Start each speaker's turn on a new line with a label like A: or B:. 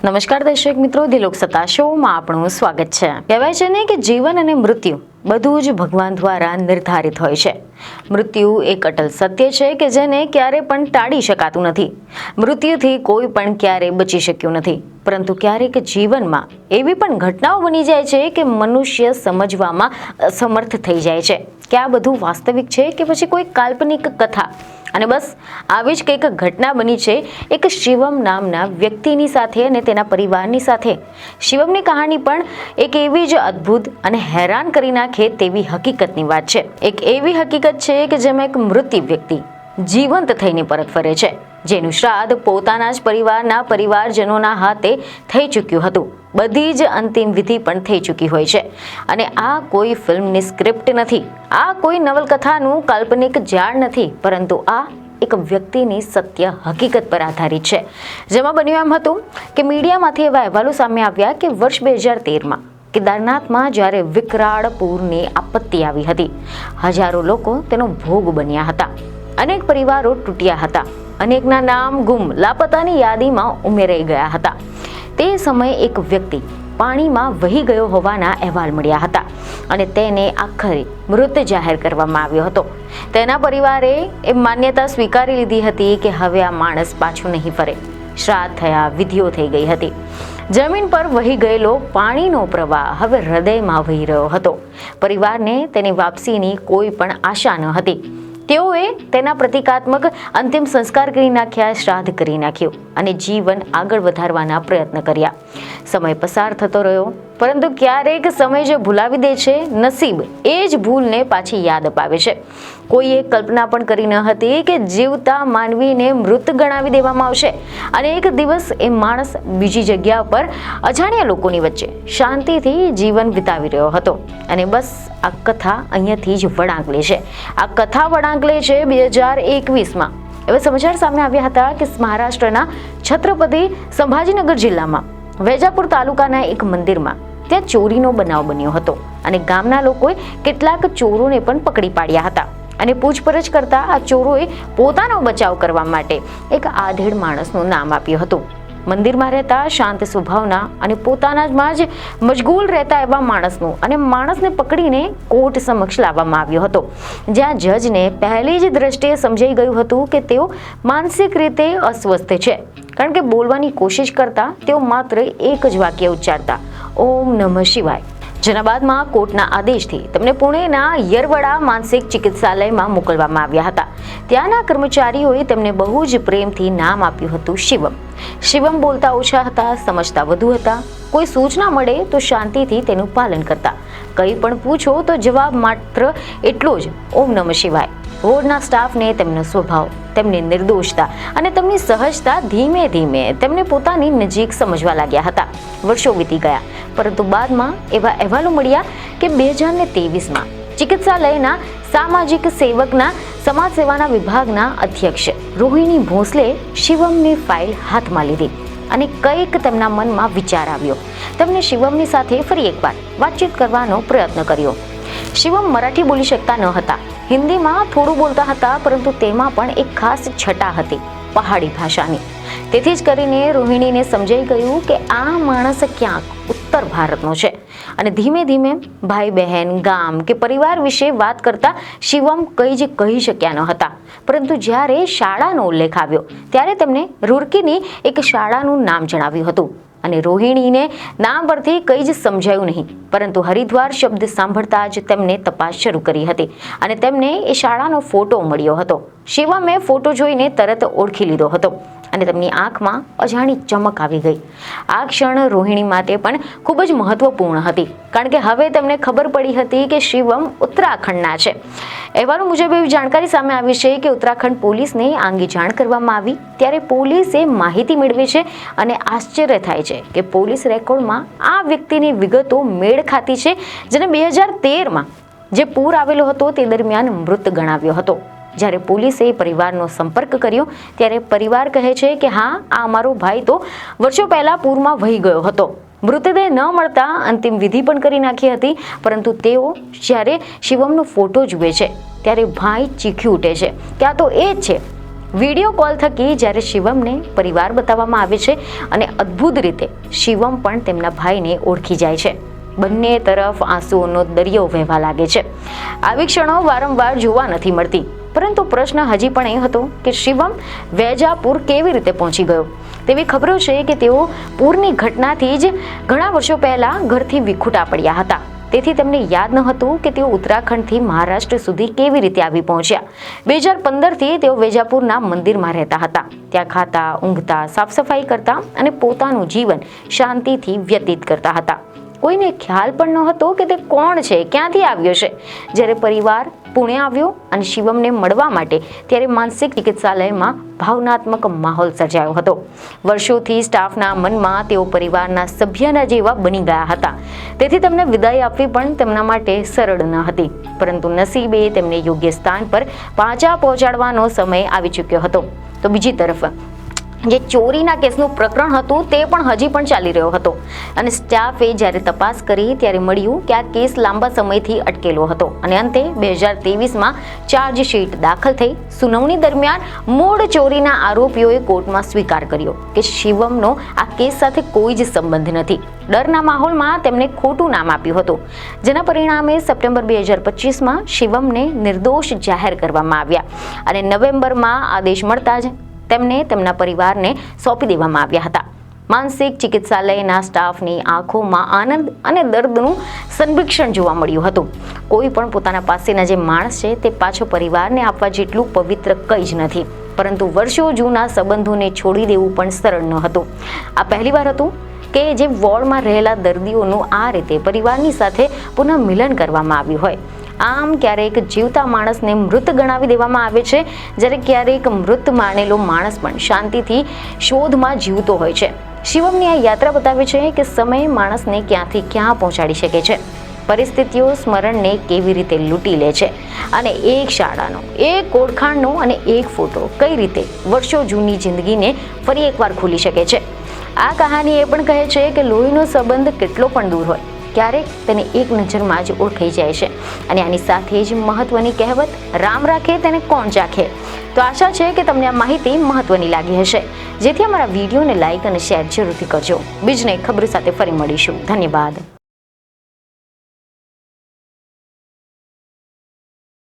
A: નમસ્કાર દર્શક મિત્રો, દિલોક સત્તા શોમાં આપણું સ્વાગત છે. કહેવાય છે ને કે જીવન અને મૃત્યુ બધું જ ભગવાન દ્વારા નિર્ધારિત હોય છે. મૃત્યુ એક અટલ સત્ય છે કે જેને ક્યારે પણ ટાળી શકાતું નથી. મૃત્યુથી કોઈ પણ ક્યારે બચી શક્યું નથી. પરંતુ ક્યારેક જીવનમાં એવી પણ ઘટનાઓ બની જાય છે કે મનુષ્ય સમજવામાં અસમર્થ થઈ જાય છે કે આ બધું વાસ્તવિક છે કે પછી કોઈ કાલ્પનિક કથા. અને બસ આવી જ કંઈક ઘટના બની છે એક શિવમ નામના વ્યક્તિની સાથે અને તેના પરિવારની સાથે. શિવમની કહાની પણ એક એવી જ અદ્ભુત અને હેરાન કરી નાખે તેવી હકીકતની વાત છે. એક એવી હકીકત છે કે જેમાં એક મૃત્યુ વ્યક્તિ જીવંત થઈને પરત ફરે છે, જેનું શ્રાદ્ધ પોતાના જ પરિવારજનોના હાથે થઈ ચૂક્યું હતું. બધી જ અંતિમ વિધિ પણ થઈ ચૂકી હોય છે. અને આ કોઈ ફિલ્મની સ્ક્રિપ્ટ નથી, આ કોઈ નવલકથાનું કાલ્પનિક જાળ નથી, પરંતુ આ એક વ્યક્તિની સત્ય હકીકત પર આધારિત છે. જેમાં બન્યું એમ હતું કે મીડિયામાંથી એવા અહેવાલો સામે આવ્યા કે વર્ષ 2013માં કેદારનાથમાં જ્યારે વિકરાળ પૂરની આપત્તિ આવી હતી, હજારો લોકો તેનો ભોગ બન્યા હતા. અનેક પરિવારો તૂટ્યા હતા, અનેકના નામ ગુમ લાપતાની યાદીમાં ઉમેરાઈ ગયા હતા. તે સમયે એક વ્યક્તિ પાણીમાં વહી ગયો હોવાના અહેવાલ મળ્યા હતા અને તેને આખરે મૃત જાહેર કરવામાં આવ્યો હતો. તેના પરિવારે એ માન્યતા સ્વીકારી લીધી હતી કે હવે આ માણસ પાછો નહીં ફરે. શ્રાદ્ધ થયા, વિધિઓ થઈ ગઈ હતી. જમીન પર વહી ગયેલો પાણીનો પ્રવાહ હવે હૃદયમાં વહી રહ્યો હતો. પરિવારને તેની વાપસીની કોઈ પણ આશા ન હતી. તેઓએ તેના પ્રતિકાત્મક અંતિમ સંસ્કાર કરી નાખ્યા, શ્રાદ્ધ કરી નાખ્યું અને જીવન આગળ વધારવાના પ્રયત્ન કર્યા. સમય પસાર થતો રહ્યો, પરંતુ ક્યારેક સમય જે ભૂલાવી દે છે, નસીબ એ જ ભૂલને પાછી યાદ અપાવે છે. કોઈએ કલ્પના પણ કરી ન હતી કે જીવતા માનવીને મૃત ગણાવી દેવામાં આવશે અને એક દિવસ એ માણસ બીજી જગ્યા પર અજાણ્યા લોકોની વચ્ચે શાંતિથી જીવન વિતાવી રહ્યો હતો. અને બસ આ કથા અહીંયાથી જ વળાંક લે છે. આ કથા વળાંક લે છે 2021માં. એવા સમાચાર સામે આવ્યા હતા કે મહારાષ્ટ્રના છત્રપતિ સંભાજીનગર જિલ્લામાં વેજાપુર તાલુકાના એક મંદિરમાં ત્યાં ચોરીનો બનાવ બન્યો હતો અને ગામના લોકોએ કેટલાક ચોરોને પણ પકડી પાડ્યા હતા. અને પૂછપરછ કરતા આ ચોરોએ પોતાનો બચાવ કરવા માટે એક આધેડ માણસનું નામ આપ્યું હતું. મંદિરમાં રહેતા શાંત સ્વભાવના અને પોતાનામાં જ મશગુલ રહેતા એવા માણસને પકડીને કોર્ટ સમક્ષ લાવવામાં આવ્યો હતો, જ્યાં જજને પહેલી જ દ્રષ્ટિએ સમજાઈ ગયું હતું કે તેઓ માનસિક રીતે અસ્વસ્થ છે. કારણ કે બોલવાની કોશિશ કરતા તેઓ માત્ર એક જ વાક્ય ઉચ્ચારતા, ઓમ નમઃ શિવાય. જેના બાદમાં કોર્ટના આદેશથી તેમને પુણેના યરવડા માનસિક ચિકિત્સાલયમાં મોકલવામાં આવ્યા હતા. ત્યાંના કર્મચારીઓએ તેમને બહુ જ પ્રેમથી નામ આપ્યું હતું શિવમ. શિવમ બોલતા ઓછા હતા, સમજતા વધુ હતા. કોઈ સૂચના મળે તો શાંતિથી તેનું પાલન કરતા. કંઈ પણ પૂછો તો જવાબ માત્ર એટલો જ, ઓમ નમઃ શિવાય. વોર્ડના સ્ટાફને તેમનો સ્વભાવ, તેમની નિર્દોષતા અને તેમની સહજતા ધીમે ધીમે તેમને પોતાની નજીક સમજવા લાગ્યા હતા. વર્ષો વીતી ગયા, પરંતુ બાદમાં એવા અહેવાલો મળ્યા કે 2023માં ચિકિત્સાલયના સામાજિક સેવકના સમાજ સેવાના વિભાગના અધ્યક્ષ રોહિણી ભોસલે શિવમની ફાઇલ હાથમાં લીધી અને કંઈક તેમના મનમાં વિચાર આવ્યો. તેમણે શિવમની સાથે ફરી એકવાર વાતચીત કરવાનો પ્રયત્ન કર્યો. શિવમ મરાઠી બોલી શકતા ન હતા, હિન્દીમાં થોડું બોલતા હતા, પરંતુ તેમાં પણ એક ખાસ છટા હતી, પહાડી ભાષાની. તેથી જ કરીને રોહિણીને સમજાઈ ગયું કે આ માણસ ક્યાંક ઉત્તર ભારતનો છે. અને ધીમે ધીમે ભાઈ બહેન, ગામ કે પરિવાર વિશે વાત કરતા શિવમ કંઈ જ કહી શક્યા ન હતા. પરંતુ જ્યારે શાળાનો ઉલ્લેખ આવ્યો ત્યારે તેમણે રૂરકીની એક શાળાનું નામ જણાવ્યું હતું. અને રોહિણીને નામ પરથી કંઈ જ સમજાયું નહીં, પરંતુ હરિદ્વાર શબ્દ સાંભળતા જ તેમને તપાસ શરૂ કરી હતી અને તેમને એ શાળાનો ફોટો મળ્યો હતો. શિવમે ફોટો જોઈને તરત ઓળખી લીધો હતો અને તેમની આંખમાં અજાણી ચમક આવી ગઈ. આ ક્ષણ રોહિણી માટે પણ ખૂબ જ મહત્વપૂર્ણ હતી, કારણ કે હવે તેમને ખબર પડી હતી કે શિવમ ઉત્તરાખંડના છે. અહેવાલો મુજબ એવી જાણકારી સામે આવી છે કે ઉત્તરાખંડ પોલીસને આ અંગે જાણ કરવામાં આવી ત્યારે પોલીસે માહિતી મેળવી છે અને આશ્ચર્ય થાય છે કે પોલીસ રેકોર્ડમાં આ વ્યક્તિની વિગતો મેળ ખાતી છે, જેને 2013માં જે પૂર આવેલો હતો તે દરમિયાન મૃત ગણાવ્યો હતો. જ્યારે પોલીસે પરિવારનો સંપર્ક કર્યો ત્યારે પરિવાર કહે છે કે હા, આ અમારો ભાઈ તો વર્ષો પહેલા પૂરમાં વહી ગયો હતો. મૃતદેહ ન મળતા અંતિમ વિધિ પણ કરી નાખી હતી, પરંતુ તેઓ જ્યારે શિવમનો ફોટો જુએ છે ત્યારે ભાઈ ચીખી ઉઠે છે કે આ તો એ જ છે. વિડીયો કોલ થકી જ્યારે શિવમને પરિવાર બતાવવામાં આવે છે અને અદ્ભુત રીતે શિવમ પણ તેમના ભાઈને ઓળખી જાય છે. બંને તરફ આંસુઓનો દરિયો વહેવા લાગે છે. આવી ક્ષણો વારંવાર જોવા નથી મળતી. પરંતુ પ્રશ્ન હજી પણ એ હતો કે શિવમ વેજાપુર કેવી રીતે પહોંચી ગયો? તેવી ખબરો છે કે તેઓ પૂરની ઘટનાથી જ ઘણા વર્ષો પહેલા ઘરથી વિખૂટા પડ્યા હતા. તેથી તેમને યાદ ન હતું કે તેઓ ઉત્તરાખંડથી મહારાષ્ટ્ર સુધી કેવી રીતે આવી પહોંચ્યા. 2015થી તેઓ વેજાપુરના મંદિરમાં રહેતા હતા. ત્યાં ખાતા, ઊંઘતા, સાફ સફાઈ કરતા અને પોતાનું જીવન શાંતિથી વ્યતીત કરતા હતા. કોઈને ખ્યાલ પણ ન હતો કે તે કોણ છે, ક્યાંથી આવ્યો છે. જ્યારે પરિવાર પુણે આવ્યો અને શિવમને મળવા માટે, ત્યારે માનસિક ચિકિત્સાલયમાં ભાવનાત્મક માહોલ સર્જાયો હતો. વર્ષોથી સ્ટાફના મનમાં તેઓ પરિવારના સભ્યના જેવા બની ગયા હતા. તેથી તેમને વિદાય આપવી પણ તેમના માટે સરળ ન હતી. પરંતુ નસીબે તેમને યોગ્ય સ્થાન પર પાછા પહોંચાડવાનો સમય આવી ચૂક્યો હતો. તો બીજી તરફ જે ચોરીના કેસનું પ્રકરણ હતું તે પણ હજી પણ ચાલી રહ્યો હતો અને સ્ટાફે જ્યારે તપાસ કરી ત્યારે મળ્યું કે આ કેસ લાંબા સમયથી અટકેલો હતો અને અંતે 2023માં ચાર્જશીટ દાખલ થઈ. સુનાવણી દરમિયાન મૂળ ચોરીના આરોપીઓએ કોર્ટમાં સ્વીકાર કર્યો કે શિવમનો આ કેસ સાથે કોઈ જ સંબંધ નથી. ડરના માહોલમાં તેમને ખોટું નામ આપ્યું હતું, જેના પરિણામે સપ્ટેમ્બર 2025માં શિવમને નિર્દોષ જાહેર કરવામાં આવ્યા અને નવેમ્બરમાં આદેશ મળતા જ તેમને તેમના પરિવારને સોંપી દેવામાં આવ્યા હતા. માનસિક ચિકિત્સાલયના સ્ટાફની આંખોમાં આનંદ અને દર્દનું સંરક્ષણ જોવા મળ્યું હતું. કોઈ પણ પોતાના પાસેના જે માણસ છે તે પાછો પરિવારને આપવા જેટલું પવિત્ર કંઈ જ નથી. પરંતુ વર્ષો જૂના સંબંધોને છોડી દેવું પણ સરળ ન હતું. આ પહેલીવાર હતું કે જે વોર્ડમાં રહેલા દર્દીઓનું આ રીતે પરિવારની સાથે પુનઃ મિલન કરવામાં આવ્યું હોય. આમ ક્યારેક જીવતા માણસને મૃત ગણાવી દેવામાં આવે છે, જ્યારે ક્યારેક મૃત માનેલો માણસ પણ શાંતિથી શોધમાં જીવતો હોય છે. શિવમની આ યાત્રા બતાવે છે કે સમય માણસને ક્યાંથી ક્યાં પહોંચાડી શકે છે. પરિસ્થિતિઓ સ્મરણને કેવી રીતે લૂંટી લે છે અને એક શાળાનો, એક ઓળખાણનો અને એક ફોટો કઈ રીતે વર્ષો જૂની જિંદગીને ફરી એકવાર ખોલી શકે છે. આ કહાની એ પણ કહે છે કે લોહીનો સંબંધ કેટલો પણ દૂર હોય, ક્યારેક તેને એક નજરમાં જ ઓળખાઈ જાય છે. અને આની સાથે જ મહત્વની કહેવત, રામ રાખે તેને કોણ ચાખે. તો આશા છે કે તમને આ માહિતી મહત્વની લાગી હશે, જેથી અમારા વિડીયોને લાઇક અને શેર જરૂરથી કરજો. બીજને ખબર સાથે ફરી મળીશું. ધન્યવાદ.